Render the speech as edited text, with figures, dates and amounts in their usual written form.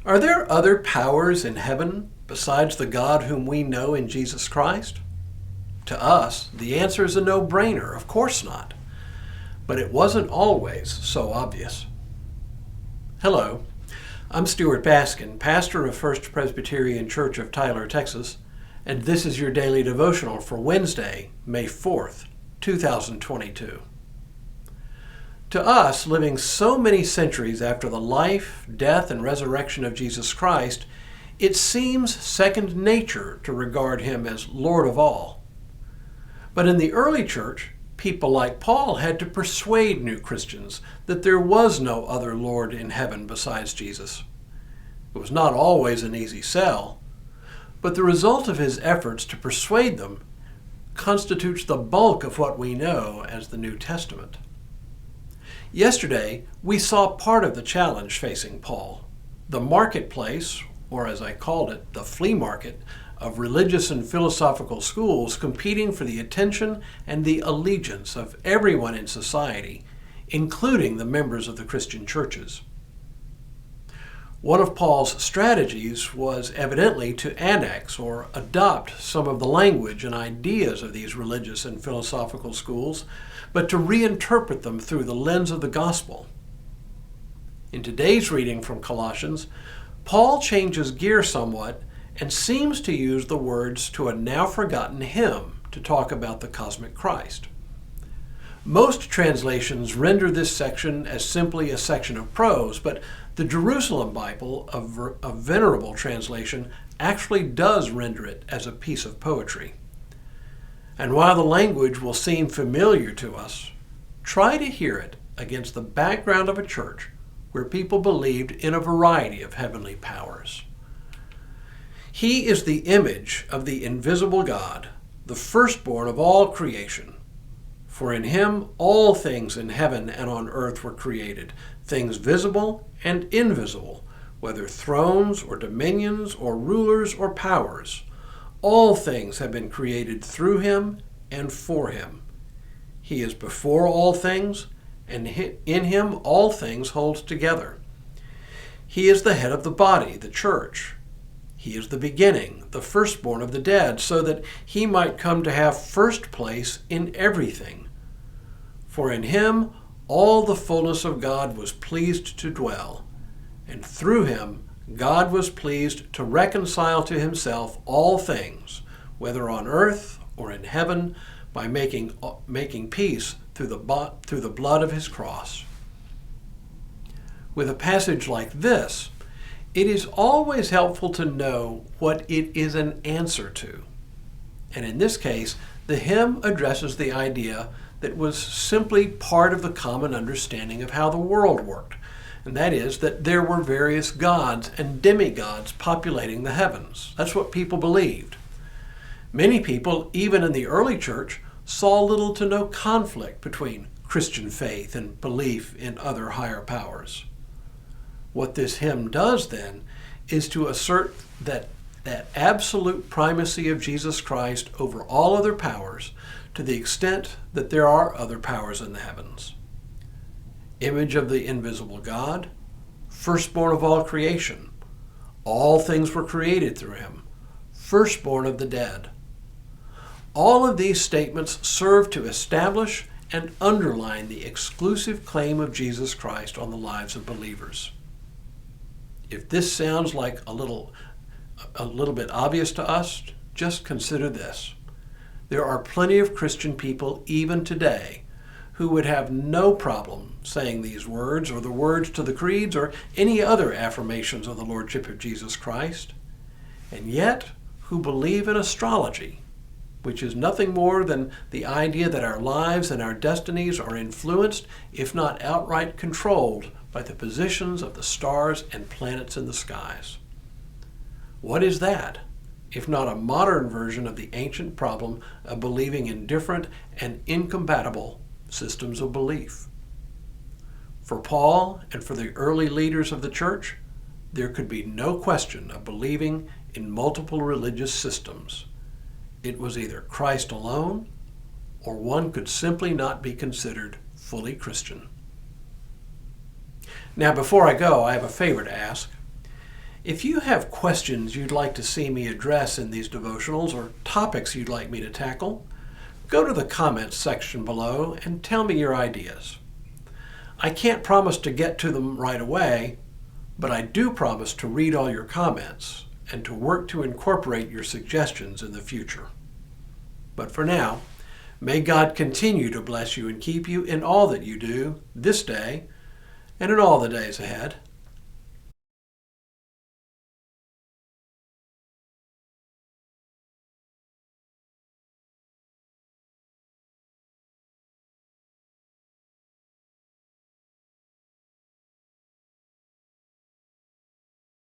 Are there other powers in heaven besides the God whom we know in Jesus Christ? To us, the answer is a no-brainer. Of course not. But it wasn't always so obvious. Hello, I'm Stuart Baskin, pastor of First Presbyterian Church of Tyler, Texas, and this is your daily devotional for Wednesday, May 4th, 2022. To us, living so many centuries after the life, death, and resurrection of Jesus Christ, it seems second nature to regard him as Lord of all. But in the early church, people like Paul had to persuade new Christians that there was no other Lord in heaven besides Jesus. It was not always an easy sell, but the result of his efforts to persuade them constitutes the bulk of what we know as the New Testament. Yesterday, we saw part of the challenge facing Paul. The marketplace, or as I called it, the flea market, of religious and philosophical schools competing for the attention and the allegiance of everyone in society, including the members of the Christian churches. One of Paul's strategies was evidently to annex or adopt some of the language and ideas of these religious and philosophical schools, but to reinterpret them through the lens of the gospel. In today's reading from Colossians, Paul changes gear somewhat and seems to use the words to a now forgotten hymn to talk about the cosmic Christ. Most translations render this section as simply a section of prose, but the Jerusalem Bible, a venerable translation, actually does render it as a piece of poetry. And while the language will seem familiar to us, try to hear it against the background of a church where people believed in a variety of heavenly powers. He is the image of the invisible God, the firstborn of all creation. For in him all things in heaven and on earth were created, things visible and invisible, whether thrones or dominions or rulers or powers. All things have been created through him and for him. He is before all things, and in him all things hold together. He is the head of the body, the church. He is the beginning, the firstborn of the dead, so that he might come to have first place in everything. For in him all the fullness of God was pleased to dwell, and through him God was pleased to reconcile to himself all things, whether on earth or in heaven, by making peace through the blood of his cross. With a passage like this, it is always helpful to know what it is an answer to. And in this case, the hymn addresses the idea that was simply part of the common understanding of how the world worked, and that is that there were various gods and demigods populating the heavens. That's what people believed. Many people, even in the early church, saw little to no conflict between Christian faith and belief in other higher powers. What this hymn does then is to assert that absolute primacy of Jesus Christ over all other powers, to the extent that there are other powers in the heavens. Image of the invisible God, firstborn of all creation. All things were created through him, firstborn of the dead. All of these statements serve to establish and underline the exclusive claim of Jesus Christ on the lives of believers. If this sounds like a little bit obvious to us, just consider this. There are plenty of Christian people even today who would have no problem saying these words or the words to the creeds or any other affirmations of the Lordship of Jesus Christ, and yet who believe in astrology, which is nothing more than the idea that our lives and our destinies are influenced, if not outright controlled, by the positions of the stars and planets in the skies. What is that, if not a modern version of the ancient problem of believing in different and incompatible systems of belief? For Paul and for the early leaders of the church, there could be no question of believing in multiple religious systems. It was either Christ alone, or one could simply not be considered fully Christian. Now, before I go, I have a favor to ask. If you have questions you'd like to see me address in these devotionals or topics you'd like me to tackle, go to the comments section below and tell me your ideas. I can't promise to get to them right away, but I do promise to read all your comments and to work to incorporate your suggestions in the future. But for now, may God continue to bless you and keep you in all that you do this day and in all the days ahead.